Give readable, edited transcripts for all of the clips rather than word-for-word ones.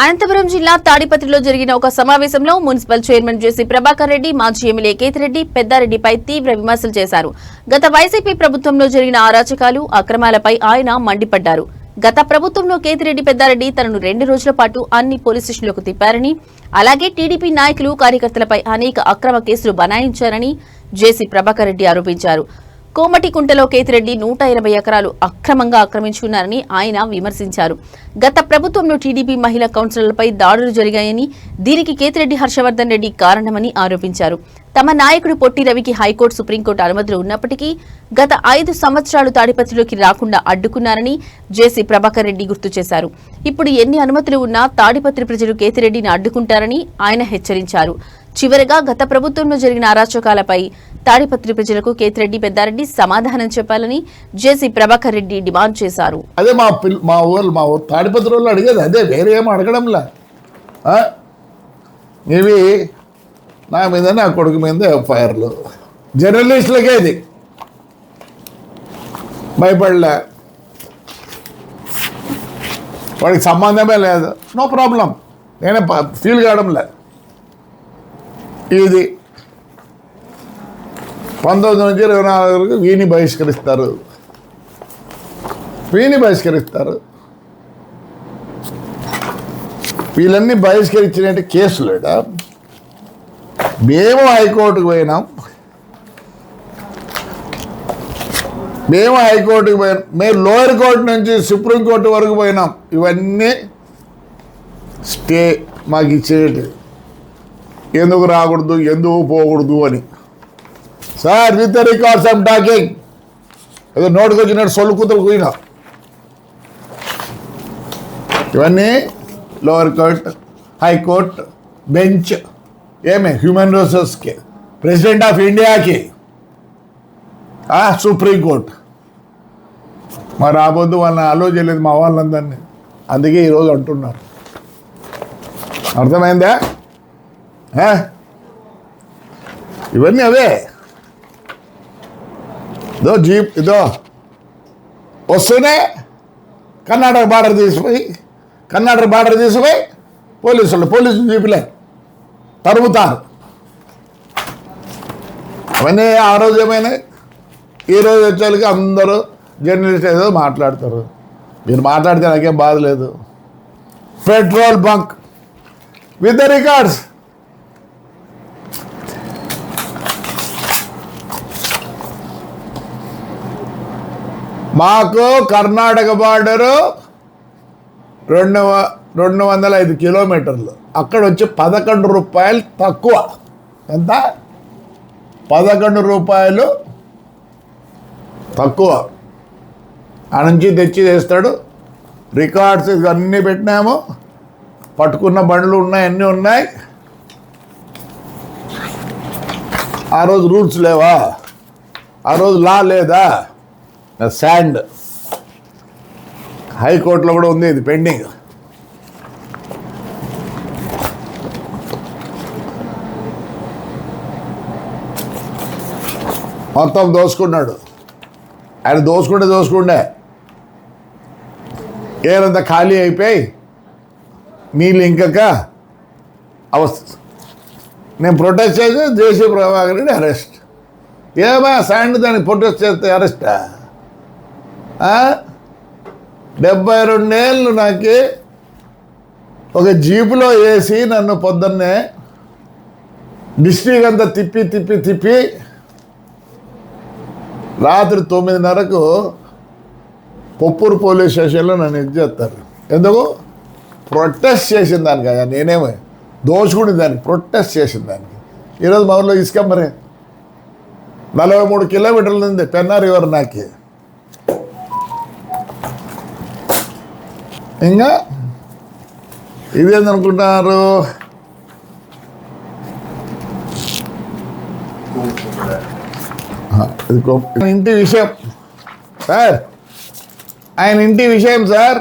అనంతపురం జిల్లా తాడిపత్రిలో జరిగిన ఒక సమావేశంలో మున్సిపల్ చైర్మన్ జేసీ ప్రభాకర్ రెడ్డి, మాజీ ఎమ్మెల్యే కేతిరెడ్డి, పెద్దారెడ్డిపై తీవ్ర విమర్శలు చేశారు. గత వైసీపీ ప్రభుత్వంలో జరిగిన అరాచకాలు, అక్రమాలపై ఆయన మండిపడ్డారు. గత ప్రభుత్వంలో కేతిరెడ్డి, పెద్దారెడ్డి తనను 2 రోజుల పాటు అన్ని పోలీస్ స్టేషన్లకు తిప్పారని, అలాగే టీడీపీ నాయకులు, కార్యకర్తలపై అనేక అక్రమ కేసులు బనాయించారని జేసీ ప్రభాకర్ రెడ్డి ఆరోపించారు. కోమటికుంటలో కేతిరెడ్డి 180 ఎకరాలు అక్రమంగా ఆక్రమించుకున్నారని ఆయన విమర్శించారు. గత ప్రభుత్వంలో టీడీపీ మహిళా కౌన్సిలర్లపై దాడులు జరిగాయని, దీనికి కేతిరెడ్డి హర్షవర్ధన్ రెడ్డి కారణమని ఆరోపించారు. తమ నాయకుడు పొట్టి రవికి హైకోర్టు, సుప్రీంకోర్టు అనుమతులు ఉన్నప్పటికీ గత 5 సంవత్సరాలు తాడిపత్రిలోకి రాకుండా అడ్డుకున్నారని జేసీ ప్రభాకర్ రెడ్డి గుర్తు చేశారు. ఇప్పుడు ఎన్ని అనుమతులు ఉన్నా తాడిపత్రి ప్రజలు కేతిరెడ్డిని అడ్డుకుంటారని ఆయన హెచ్చరించారు. చివరగా గత ప్రభుత్వంలో జరిగిన అరాచకాలపై తాడిపత్రి ప్రజలకు కేతిరెడ్డి, పెద్దారెడ్డి సమాధానం చెప్పాలని జేసీ ప్రభాకర్ రెడ్డి డిమాండ్ చేశారు. అదే మా ఊరు తాడిపత్రి వాళ్ళు అడిగేది అదే, వేరే ఏమో అడగడంలా. ఇవి నా మీద, నా కొడుకు మీద ఎఫ్ఐఆర్లు. జర్నలిస్టులకే ఇది భయపడలే, వాడికి సంబంధమే లేదు, నో ప్రాబ్లం, నేనే ఫీల్ కావడంలే. ఇది 19 నుంచి 24 వరకు వీని బహిష్కరిస్తారు. వీళ్ళన్నీ బహిష్కరించినట్టు కేసులేడా? మేము హైకోర్టుకు పోయినాం, మేము లోయర్ కోర్టు నుంచి సుప్రీంకోర్టు వరకు పోయినాం. ఇవన్నీ స్టే మాకు ఇచ్చేటి, ఎందుకు రాకూడదు, ఎందుకు పోకూడదు అని. Sir, with the records I'm talking. ఏదో నోటుకు వచ్చినట్టు సొల్లుకూతలు పోయినా. ఇవన్నీ లోవర్ కోర్ట్, హైకోర్ట్, బెంచ్, ఏమే హ్యూమన్ రిసోర్స్కి, ప్రెసిడెంట్ ఆఫ్ ఇండియాకి, సుప్రీంకోర్టు. మరి రాబోద్దు వాళ్ళని అలో చేయలేదు మా వాళ్ళందరినీ. అందుకే ఈరోజు అంటున్నారు. అర్థమైందా? ఇవన్నీ అవే. ఇదో వస్తూనే కర్ణాటక బార్డర్ తీసిపోయి పోలీసు జీపులే తరుముతారు. అవన్నీ ఆ రోజు ఏమైనా, ఈరోజు వచ్చేళ్ళకి అందరూ జర్నలిస్ట్ ఏదో మాట్లాడతారు. మీరు మాట్లాడితే నాకేం బాధ లేదు. Petrol bunk with the records. మాకు కర్ణాటక బార్డరు 205 కిలోమీటర్లు. అక్కడ వచ్చి 11 రూపాయలు తక్కువ. ఎంత? 11 రూపాయలు తక్కువ. ఆ నుంచి తెచ్చి చేస్తాడు. రికార్డ్స్ ఇవన్నీ పెట్టినాము. పట్టుకున్న బండ్లు ఉన్నాయి, అన్నీ ఉన్నాయి. ఆ రోజు రూల్స్ లేవా? ఆ రోజు లా లేదా? శాండ్ హైకోర్టులో కూడా ఉంది, ఇది పెండింగ్. మొత్తం దోసుకున్నాడు ఆయన. దోసుకుంటే ఏదంతా ఖాళీ అయిపోయి నీళ్ళు ఇంకక అవస్థ. నేను ప్రొటెస్ట్ చేసి జేసీ ప్రభాకర్ రెడ్డి అరెస్ట్. ఏమా శాండ్ దానికి ప్రొటెస్ట్ చేస్తే అరెస్టా? 72 ఏళ్ళు నాకు ఒక జీపులో వేసి నన్ను పొద్దున్నే డిస్ట్రిక్ట్ అంతా తిప్పి రాత్రి 9:30కు పొప్పూరు పోలీస్ స్టేషన్లో నన్ను ఇది చేస్తారు. ఎందుకు? ప్రొటెస్ట్ చేసిన దానికి కదా, నేనేమో దోచుకునే దానికి ప్రొటెస్ట్ చేసిన దానికి. ఈరోజు మా ఊళ్ళో ఇసుక మరి 43 కిలోమీటర్ల ఉంది పెన్నా రివర్. నాకు ఇంకా ఇదేందనుకుంటున్నారు? ఇంటి విషయం సార్, ఆయన ఇంటి విషయం సార్.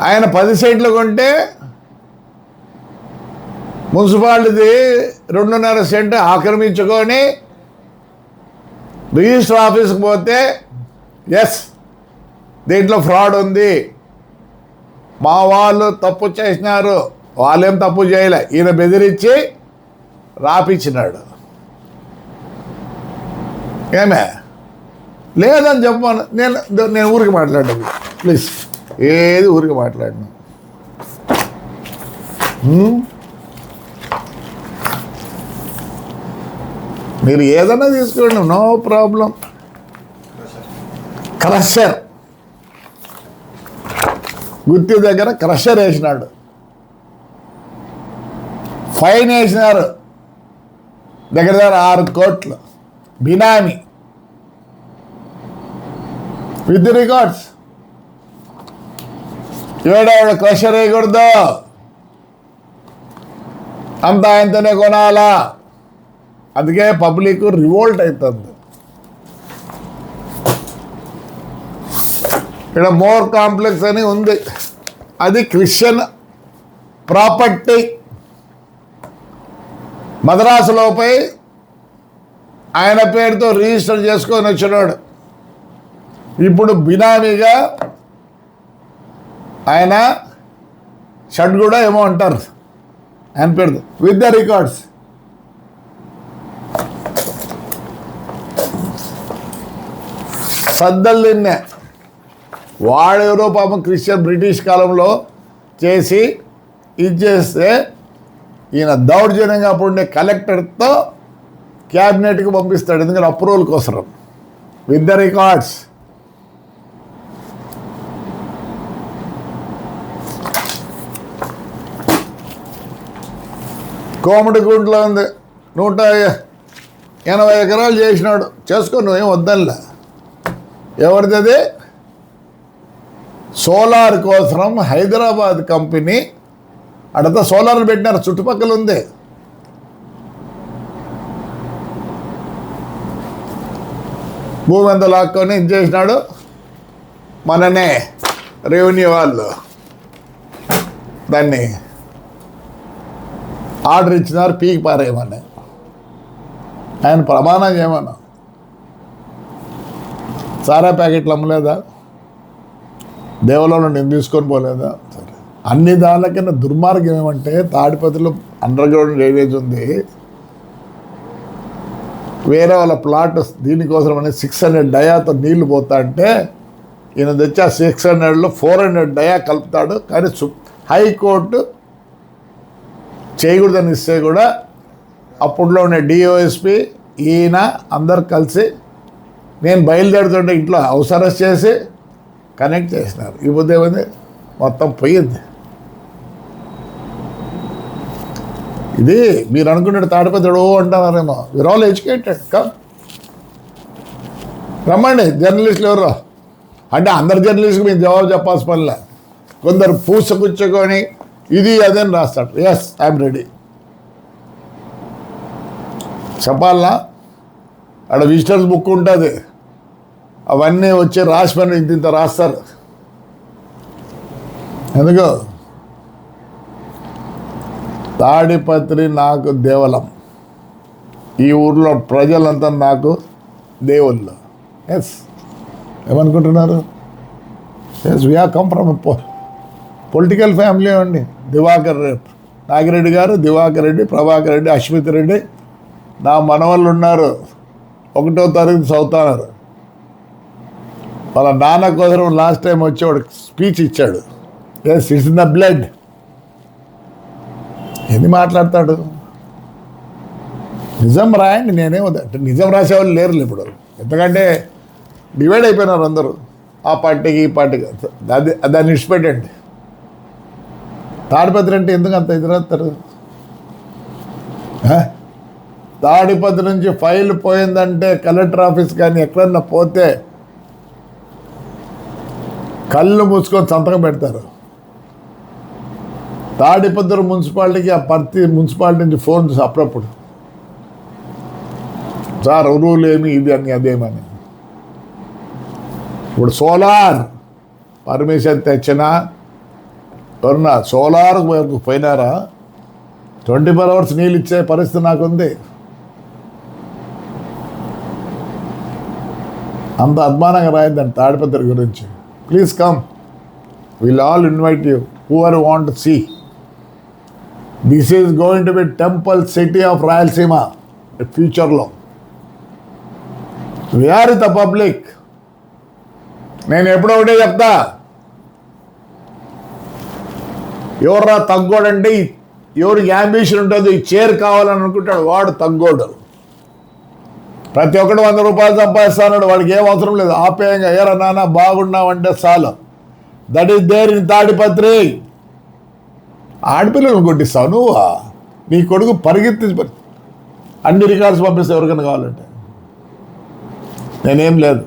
ఆయన 10 సెంట్లు కొంటే మున్సిపాలిటీ 2.5 సెంట్ ఆక్రమించుకొని రిజిస్టర్ ఆఫీస్కి పోతే ఎస్ దీంట్లో ఫ్రాడ్ ఉంది, మా వాళ్ళు తప్పు చేసినారు, వాళ్ళేం తప్పు చేయలే, ఈయన బెదిరించి రాపిచ్చినాడు. ఏమే లేదని చెప్పాను. నేను ఊరికి మాట్లాడాను, ప్లీజ్ ఏది ఊరికి మాట్లాడినా. మీరు ఏదన్నా తీసుకోండి, నో ప్రాబ్లం. క్రషర్ గుత్తి దగ్గర క్రషర్ వేసినాడు, ఫైన్ వేసినారు దగ్గర 6 కోట్లు బినామీ విత్ రికార్డ్స్. ఏడావిడ క్రషర్ వేయకూడదు, అంతా ఆయనతోనే కొనాలా. అందుకే పబ్లిక్ రివోల్ట్ అవుతుంది. ఇక్కడ మోర్ కాంప్లెక్స్ అని ఉంది, అది క్రిస్టియన్ ప్రాపర్టీ. మద్రాసులోపై ఆయన పేరుతో రిజిస్టర్ చేసుకొని వచ్చినాడు. ఇప్పుడు బినామీగా ఆయన షడ్ కూడా ఏమో అంటారు ఆయన పేరుతో విత్ ద రికార్డ్స్. సద్దలు తిన్నే వాడెవరో పాపం క్రిస్టియన్ బ్రిటిష్ కాలంలో చేసి ఇది చేస్తే ఈయన దౌర్జన్యంగా ఉండే కలెక్టర్తో క్యాబినెట్కి పంపిస్తాడు, ఎందుకంటే అప్రూవల్ కోసం విత్ ద రికార్డ్స్. కోమటిగుంట్లో ఉంది 180 ఎకరాలు చేసినాడు, చేసుకో, నువ్వేం వద్దనిలే. ఎవరిది అది? సోలార్ కోసం హైదరాబాద్ కంపెనీ అడంతా సోలార్లు పెట్టినారు, చుట్టుపక్కల ఉంది. భూమి అంతా లాక్కొని ఇది చేసినాడు. మననే రెవెన్యూ వాళ్ళు దాన్ని ఆర్డర్ ఇచ్చినారు పీకి పారేయమని. ఆయన ప్రమాణం చేయమన్నా, సారా ప్యాకెట్లు అమ్మలేదా, దేవాలయంలో నేను తీసుకొని పోలేదా? సరే, అన్ని దానికన్నా దుర్మార్గం ఏమంటే తాడిపత్రిలో అండర్ గ్రౌండ్ డ్రైనేజ్ ఉంది, వేరే వాళ్ళ ప్లాట్ దీనికోసం అని 600 డయాతో నీళ్లు పోతా అంటే ఈయన తెచ్చి ఆ 600లో 400 డయా కలుపుతాడు. కానీ హైకోర్టు చేయకూడదని ఇస్తే కూడా అప్పుడులో ఉండే డిఓఎస్పి ఈయన అందరు కలిసి నేను బయలుదేరుతుంటే ఇంట్లో హౌస్ అరెస్ట్ చేసి కనెక్ట్ చేసినారు. ఈ బుద్ధి ఏమైంది, మొత్తం పోయింది. ఇది మీరు అనుకున్నట్టు తాడిపత్రుడు అంటున్నారేమో, వీఆర్ ఆల్ ఎడ్యుకేటెడ్. కమ్ రమ్మండి, జర్నలిస్టులు ఎవరు అంటే అందరు జర్నలిస్ట్కి మీరు జవాబు చెప్పాల్సిన పనిలే. కొందరు పూసగుచ్చుకొని ఇది అదని రాస్తాడు. Yes, I'm ready. చెప్పాలనా? అక్కడ విజిటర్స్ బుక్ ఉంటుంది, అవన్నీ వచ్చి రాసి పని ఇంత రాస్తారు. ఎందుకు? తాడిపత్రి నాకు దేవలం, ఈ ఊర్లో ప్రజలంతా నాకు దేవుళ్ళు. ఎస్, ఏమనుకుంటున్నారు? Yes, we have come from political family అండి. దివాకర్ నాగిరెడ్డి గారు, దివాకర్ రెడ్డి, ప్రభాకర్ రెడ్డి, అశ్మిత్ రెడ్డి, నా మనవాళ్ళు ఉన్నారు, 1వ తరగతి చదువుతున్నారు. వాళ్ళ నాన్న కోసం లాస్ట్ టైం వచ్చి వాడు స్పీచ్ ఇచ్చాడు. Yes, it's in the blood. ఎన్ని మాట్లాడతాడు? నిజం రాయండి, నేనే అంటే నిజం రాసేవాళ్ళు లేరు ఇప్పుడు, ఎందుకంటే డివైడ్ అయిపోయినారు అందరూ, ఆ పార్టీకి ఈ పార్టీకి. దాన్ని ఇచ్చిపెట్టండి. తాడిపత్రి అంటే ఎందుకు అంత ఎదురెత్తారు? తాడిపత్రి నుంచి ఫైల్ పోయిందంటే కలెక్టర్ ఆఫీస్ కానీ ఎక్కడన్నా పోతే కళ్ళు మూసుకొని సంతకం పెడతారు. తాడిపత్రి మున్సిపాలిటీకి ఆ ప్రతి మున్సిపాలిటీ నుంచి ఫోన్ చేసి అప్పుడప్పుడు, సార్ రూల్ ఏమి ఇది అని అదేమని. ఇప్పుడు సోలార్ పర్మిషన్ తెచ్చినా ఎవరన్నా సోలార్ పోయినారా? 24 hours నీళ్ళు ఇచ్చే పరిస్థితి నాకుంది. అంత అద్మానంగా రాయిందండి తాడిపత్రి గురించి. Please come. We'll all invite you, whoever want to see. This is going to be temple city of Rayalaseema, future లో. We are the public. నేను ఎప్పుడో ఒకటే చెప్తా, ఎవర్రా తగ్గోడంటే ఎవరికి యాంబిషన్ ఉంటుందో ఈ చైర్ కావాలని అనుకుంటాడు వాడు తగ్గోడు. ప్రతి ఒక్కడు 100 రూపాయలు సంపాదిస్తాడు, వాడికి ఏం అవసరం లేదు. ఆప్యాయంగా ఏరా నాన్న బాగున్నావంటే చాలు. That is there in Tadipatri. ఆడపిల్లలను కొట్టిస్తావు నువ్వు, నీ కొడుకు పరిగెత్తి అన్ని రికార్డ్స్ పంపిస్తే ఎవరికైనా కావాలంటే. నేనేం లేదు.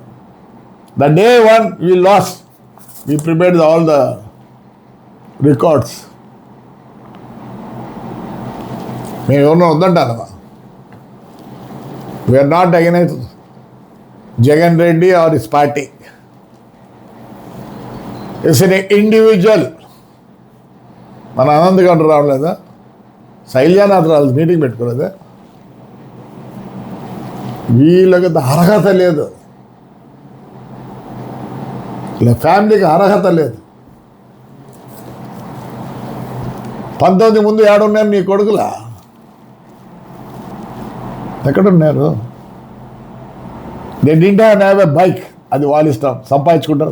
The day one we last we prepared all the records. మేము ఎవరినో వద్దంటానమ్మా. We are not against Jagan Reddy or his party. It's an individual. మన ఆనంద్ గారు రావలేదా, శైల్యానాథ్ రాలేదు, మీటింగ్ పెట్టుకోలేదా? వీళ్ళకి అర్హత లేదు, ఇలా ఫ్యామిలీకి అర్హత లేదు. 19 ముందు ఏడున్నారు నీ కొడుకులా? ఎక్కడున్నారు? నేను ఇంటా నావే బైక్, అది వాళ్ళ ఇష్టం, సంపాదించుకుంటారు.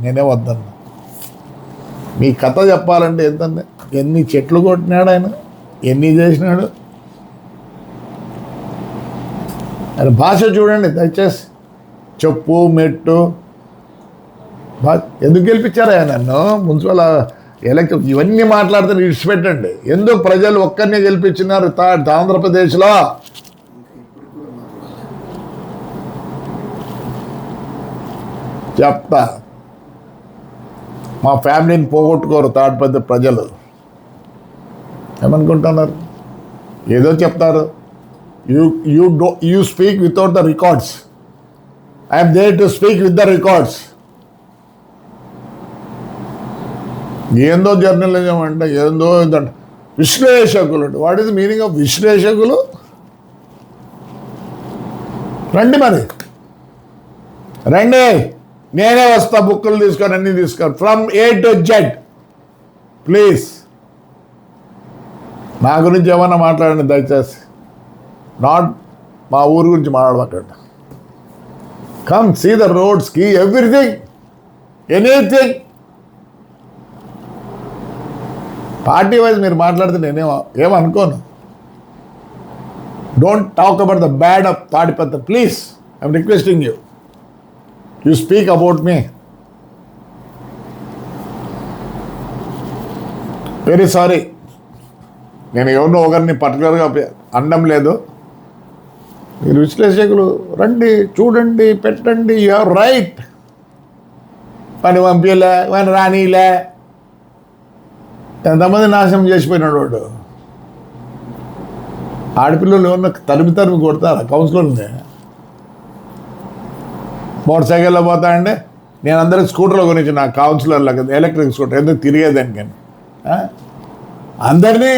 నేనే వద్దన్నా. మీ కథ చెప్పాలంటే ఎంతండి, ఎన్ని చెట్లు కొట్టినాడు ఆయన, ఎన్ని చేసినాడు. ఆయన భాష చూడండి దయచేసి. చెప్పు మెట్టు ఎందుకు గెలిపించారా నన్ను మున్సిపల్ ఎలక్షన్? ఇవన్నీ మాట్లాడితే విడిచిపెట్టండి. ఎందుకు ప్రజలు ఒక్కరినే గెలిపించినారు ఆంధ్రప్రదేశ్లో? చెప్తా, మా ఫ్యామిలీని పోగొట్టుకోరు తాడిపత్రి ప్రజలు. ఏమనుకుంటున్నారు? ఏదో చెప్తారు. You speak without the records. I'm there to speak with the records. ఏందో జర్నలిజం అంటే ఏందో ఇదంటే విశ్లేషకులు. What is the meaning of విశ్లేషకులు? రండి మరి, రండి, నేనే వస్తా, బుక్కులు తీసుకొని అన్నీ తీసుకొని from A to Z. Please నా గురించి ఏమన్నా మాట్లాడండి దయచేసి. నాట్ మా ఊరు గురించి మాట్లాడకండి. కమ్ సీ ద రోడ్స్ కి ఎవ్రీథింగ్, ఎనీథింగ్. పార్టీ వైజ్ మీరు మాట్లాడితే ఏమనుకోను. Don't talk about the bad of Tadipatri please. I'm requesting you. You speak about me. Very sorry. నేను ఎవరినో ఒకరిని పర్టికులర్గా అనడం లేదు. మీరు విశ్లేషకులు రండి, చూడండి, పెట్టండి. You are right. పని పంపిలే, పని రానిలే, ఎంతమంది నాశనం చేసిపోయినాడు వాడు. ఆడపిల్లలు ఎవరన్నా తరిమి కొడతారా కౌన్సిలర్ని? మోటార్ సైకిల్లో పోతాయండి. నేను అందరికి స్కూటర్లో కొనిచ్చి నా కౌన్సిలర్లకు ఎలక్ట్రిక్ స్కూటర్ ఎందుకు తిరిగేదానికి కానీ. అందరినీ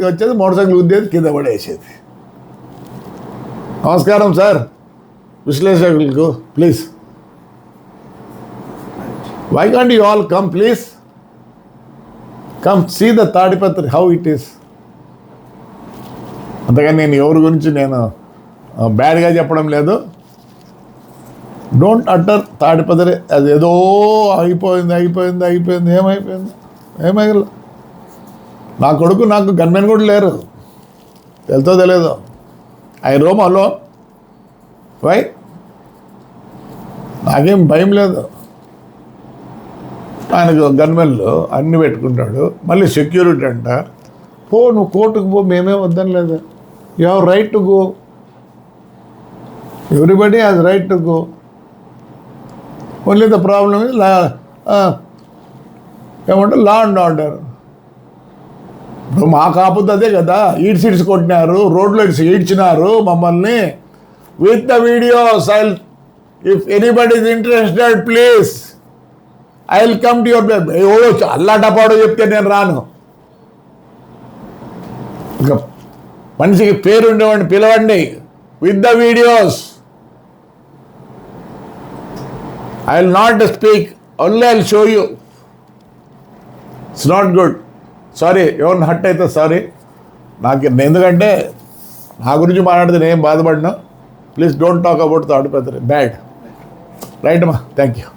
వచ్చేది మోటార్ సైకిల్ ఉద్దేది కింద పడేసేది. నమస్కారం సార్ విశ్లేషకులకు. Please why can't you all come please? Come see the Tadipatri how it is. అంతేగాని నేను ఎవరి గురించి నేను బ్యాడ్గా చెప్పడం లేదు. డోంట్ అటర్ తాడిపత్రి అది ఏదో అయిపోయింది. ఏమైనా నా కొడుకు నాకు గన్మెన్ కూడా లేరు, తెలుతో తెలియదు. I roam alone. వై? నాకేం భయం లేదు. ఆయనకు గన్మెన్లు అన్నీ పెట్టుకుంటాడు. మళ్ళీ సెక్యూరిటీ అంట. నువ్వు కోర్టుకు పో, మేమే వద్దని లేదు. You have right to go. Everybody has right to go. Only the problem is ఏమంటే లా అండ్ ఆర్డర్. ఇప్పుడు మా కాపుద్ది అదే కదా. సీట్స్ కొట్టినారు, రోడ్లో ఈడ్చినారు మమ్మల్ని. With the videos if anybody is interested please I will come to your place. అల్లాటపాడో చెప్తే నేను రాను. ఇంకా మనిషికి పేరు ఉండేవాడిని పిలవండి. With the videos I will not speak, only I will show you. It's not good. Sorry, ఎవరిని హర్ట్ అయితే సారీ. ఎందుకంటే నా గురించి మాట్లాడితే నేను ఏం బాధపడినా. Please don't talk about Tadipatri bad. Right అమ్మా, థ్యాంక్ యూ.